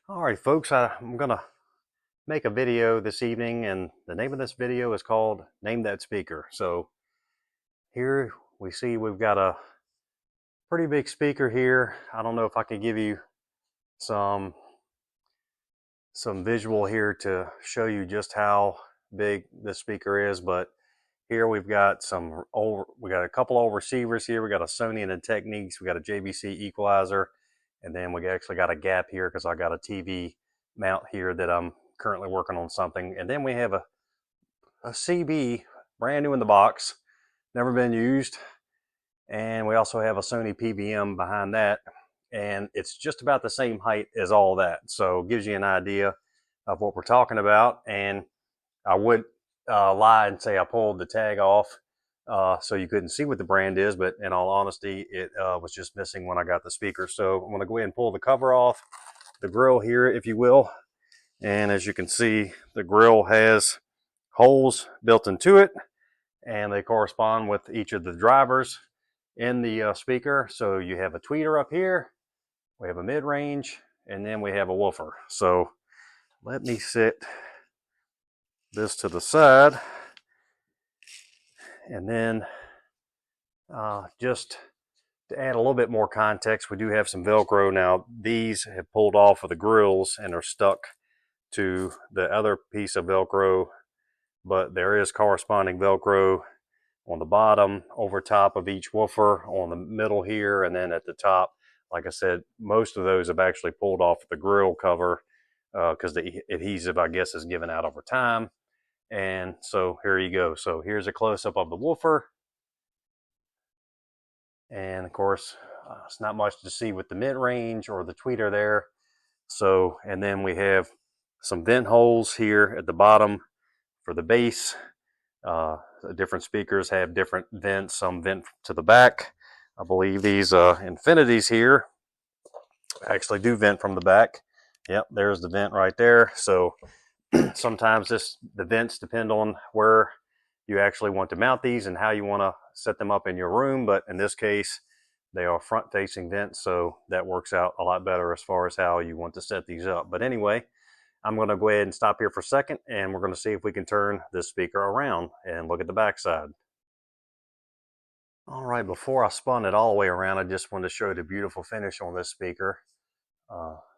All right, folks, I'm going to make a video this evening, and the name of this video is called Name That Speaker. So here we see we've got a pretty big speaker here. I don't know if I can give you some visual here to show you just how big this speaker is, but here we've got we got a couple old receivers here. We got a Sony and a Technics. We got a JVC equalizer, and then we actually got a gap here because I got a TV mount here that I'm currently working on something. And then we have a CB, brand new in the box, never been used. And we also have a Sony PVM behind that. And it's just about the same height as all that. So it gives you an idea of what we're talking about. And I would lie and say I pulled the tag off so you couldn't see what the brand is, but in all honesty, it was just missing when I got the speaker. So I'm going to go ahead and pull the cover off, the grill here, if you will. And as you can see, the grill has holes built into it, and they correspond with each of the drivers in the speaker. So you have a tweeter up here, we have a mid-range, and then we have a woofer. So let me set this to the side, and then just to add a little bit more context, we do have some Velcro. Now these have pulled off of the grills and are stuck to the other piece of Velcro, but there is corresponding Velcro on the bottom, over top of each woofer, on the middle here, and then at the top. Like I said, most of those have actually pulled off the grill cover because the adhesive, I guess, is given out over time. And so here you go. So here's a close-up of the woofer. And of course, it's not much to see with the mid-range or the tweeter there. So, and then we have some vent holes here at the bottom for the bass. Different speakers have different vents, some vent to the back. I believe these Infinities here actually do vent from the back. Yep, there's the vent right there. So sometimes the vents depend on where you actually want to mount these and how you want to set them up in your room. But in this case, they are front facing vents, so that works out a lot better as far as how you want to set these up. But anyway, I'm going to go ahead and stop here for a second, and we're going to see if we can turn this speaker around and look at the back side. All right, before I spun it all the way around, I just wanted to show you the beautiful finish on this speaker.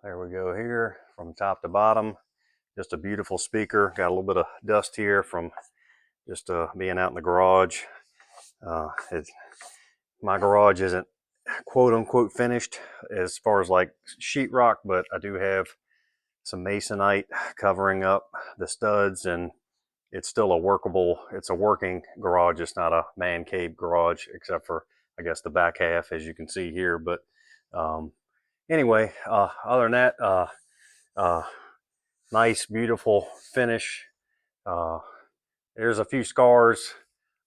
There we go here, from top to bottom. Just a beautiful speaker. Got a little bit of dust here from just being out in the garage. My garage isn't quote unquote finished as far as like sheetrock, but I do have some masonite covering up the studs, and it's still it's a working garage. It's not a man cave garage, except for, I guess, the back half, as you can see here. But anyway, other than that, nice, beautiful finish. There's a few scars,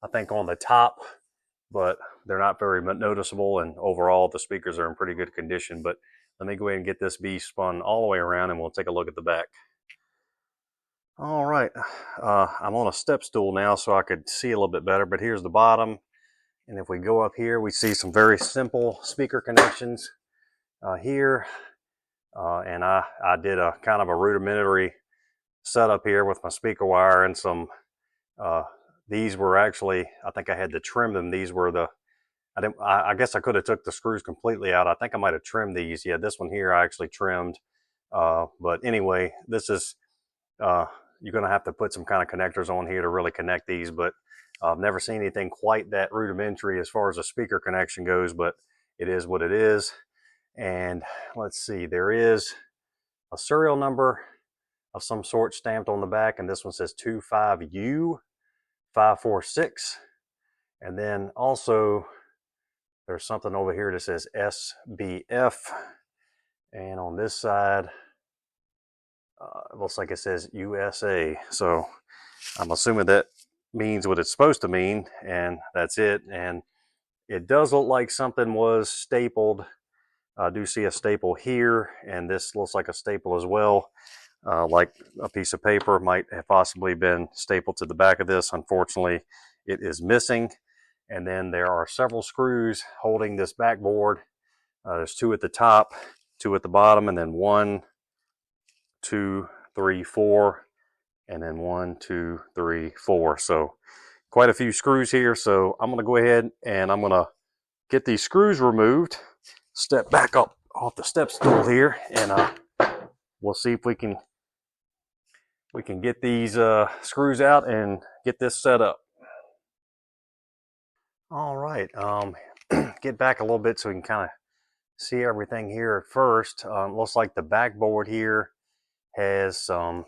I think, on the top, but they're not very noticeable, and overall the speakers are in pretty good condition. But let me go ahead and get this beast spun all the way around, and we'll take a look at the back. All right, I'm on a step stool now so I could see a little bit better, but here's the bottom. And if we go up here, we see some very simple speaker connections here. And I did a kind of a rudimentary setup here with my speaker wire and some, these were actually, I think I had to trim them. These were I guess I could have took the screws completely out. I think I might have trimmed these. Yeah, this one here I actually trimmed. But anyway, this is, you're going to have to put some kind of connectors on here to really connect these, but I've never seen anything quite that rudimentary as far as a speaker connection goes, but it is what it is. And let's see, there is a serial number of some sort stamped on the back, and this one says 25U546. And then also there's something over here that says SBF, and on this side it looks like it says USA. So I'm assuming that means what it's supposed to mean, and that's it. And it does look like something was stapled. I do see a staple here, and this looks like a staple as well. Like a piece of paper might have possibly been stapled to the back of this. Unfortunately, it is missing. And then there are several screws holding this backboard. There's two at the top, two at the bottom, and then one 2, 3, 4, and then 1, 2, 3, 4. So quite a few screws here. So I'm going to go ahead and I'm going to get these screws removed. Step back up off the step stool here, and we'll see if we can get these screws out and get this set up. All right, get back a little bit so we can kind of see everything here at first. Looks like the backboard here has some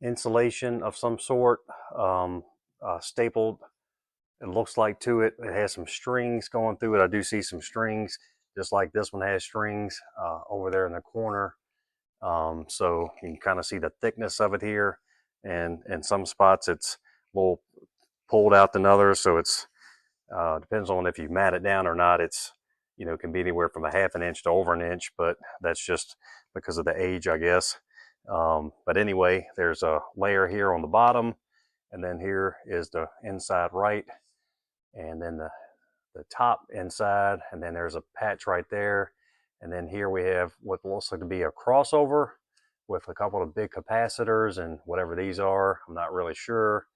insulation of some sort stapled, it looks like, to it. It has some strings going through it. I do see some strings, just like this one has strings over there in the corner. So you can kind of see the thickness of it here, and in some spots it's a little pulled out than others, so it's depends on if you mat it down or not. It's, you know, it can be anywhere from a ½ an inch to over an inch, but that's just because of the age, I guess. But anyway, there's a layer here on the bottom, and then here is the inside right, and then the top inside, and then there's a patch right there. And then here we have what looks like to be a crossover with a couple of big capacitors and whatever these are, I'm not really sure.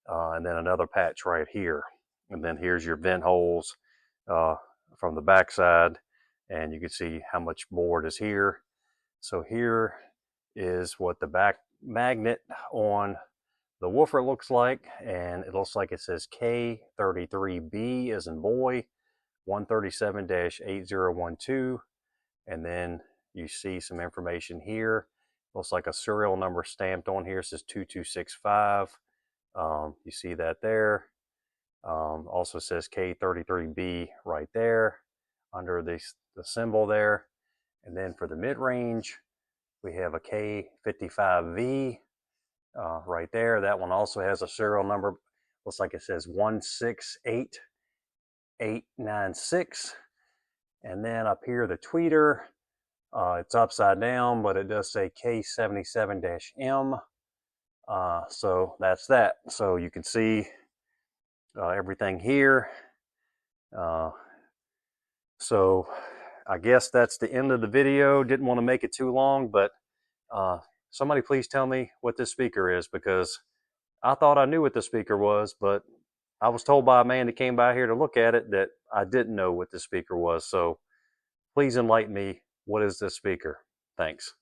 And then another patch right here. And then here's your vent holes from the backside, and you can see how much board is here. So here is what the back magnet on the woofer looks like, and it looks like it says K33B as in boy, 137-8012, and then you see some information here. Looks like a serial number stamped on here. It says 2265. You see that there. Also says K33B right there under the symbol there. And then for the mid-range, we have a K55V right there. That one also has a serial number. Looks like it says 168896. And then up here, the tweeter, it's upside down, but it does say K77-M. So that's that. So you can see everything here. So I guess that's the end of the video. Didn't want to make it too long, but somebody please tell me what this speaker is, because I thought I knew what the speaker was, but I was told by a man that came by here to look at it that I didn't know what the speaker was. So please enlighten me. What is this speaker? Thanks.